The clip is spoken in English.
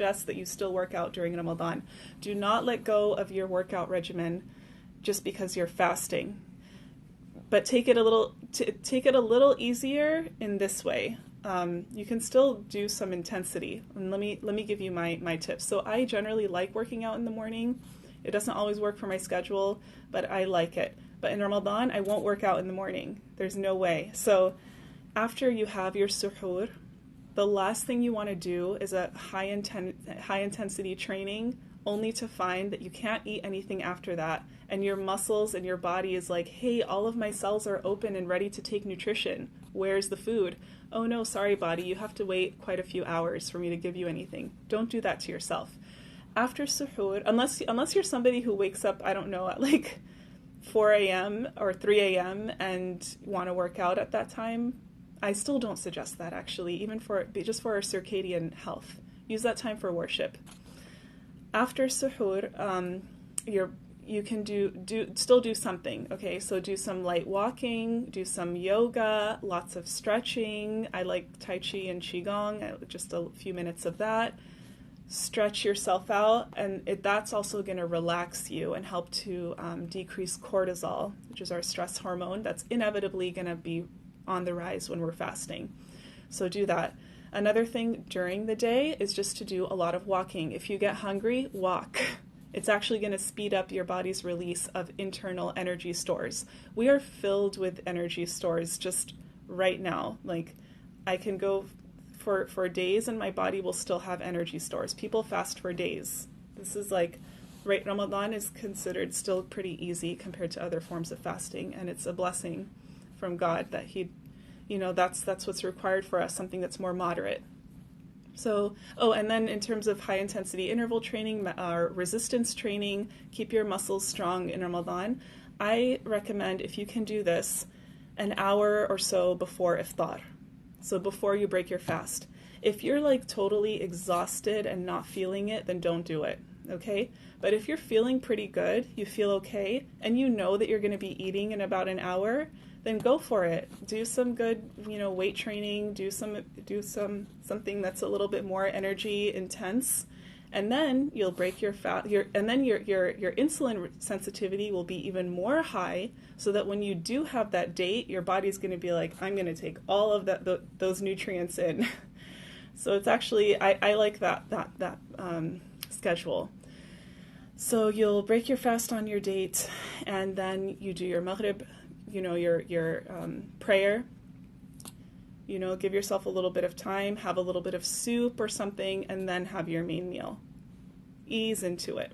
suggest that you still work out during Ramadan. Do not let go of your workout regimen just because you're fasting. But take it a little easier in this way. You can still do some intensity. And let me give you my tips. So I generally like working out in the morning. It doesn't always work for my schedule, but I like it. But in Ramadan, I won't work out in the morning. There's no way. So after you have your suhoor, the last thing you want to do is a high intensity training, only to find that you can't eat anything after that, and your muscles and your body is like, hey, all of my cells are open and ready to take nutrition. Where's the food? Oh no, sorry body, you have to wait quite a few hours for me to give you anything. Don't do that to yourself. After suhoor, unless you're somebody who wakes up, I don't know, at like 4 a.m. or 3 a.m. and want to work out at that time, I still don't suggest that, actually, even just for our circadian health. Use that time for worship. After suhoor, you can still do something. Okay, so do some light walking, do some yoga, lots of stretching. I like Tai Chi and Qigong, just a few minutes of that. Stretch yourself out, and that's also going to relax you and help to decrease cortisol, which is our stress hormone that's inevitably going to be on the rise when we're fasting. So do that. Another thing during the day is just to do a lot of walking. If you get hungry, walk. It's actually going to speed up your body's release of internal energy stores. We are filled with energy stores just right now. Like, I can go for days and my body will still have energy stores. People fast for days. This is like, right, Ramadan is considered still pretty easy compared to other forms of fasting, and it's a blessing from God that that's what's required for us, something that's more moderate. So, and then in terms of high intensity interval training, resistance training, keep your muscles strong in Ramadan. I recommend, if you can do this, an hour or so before iftar. So before you break your fast. If you're like totally exhausted and not feeling it, then don't do it, okay? But if you're feeling pretty good, you feel okay, and you know that you're going to be eating in about an hour, then go for it. Do some good, weight training, do something that's a little bit more energy intense, and then you'll break your fast, and then your insulin sensitivity will be even more high, so that when you do have that date, your body's going to be like, I'm going to take all of those nutrients in. So it's actually, I like that schedule. So you'll break your fast on your date, and then you do your maghrib, your prayer. Give yourself a little bit of time, have a little bit of soup or something, and then have your main meal. Ease into it.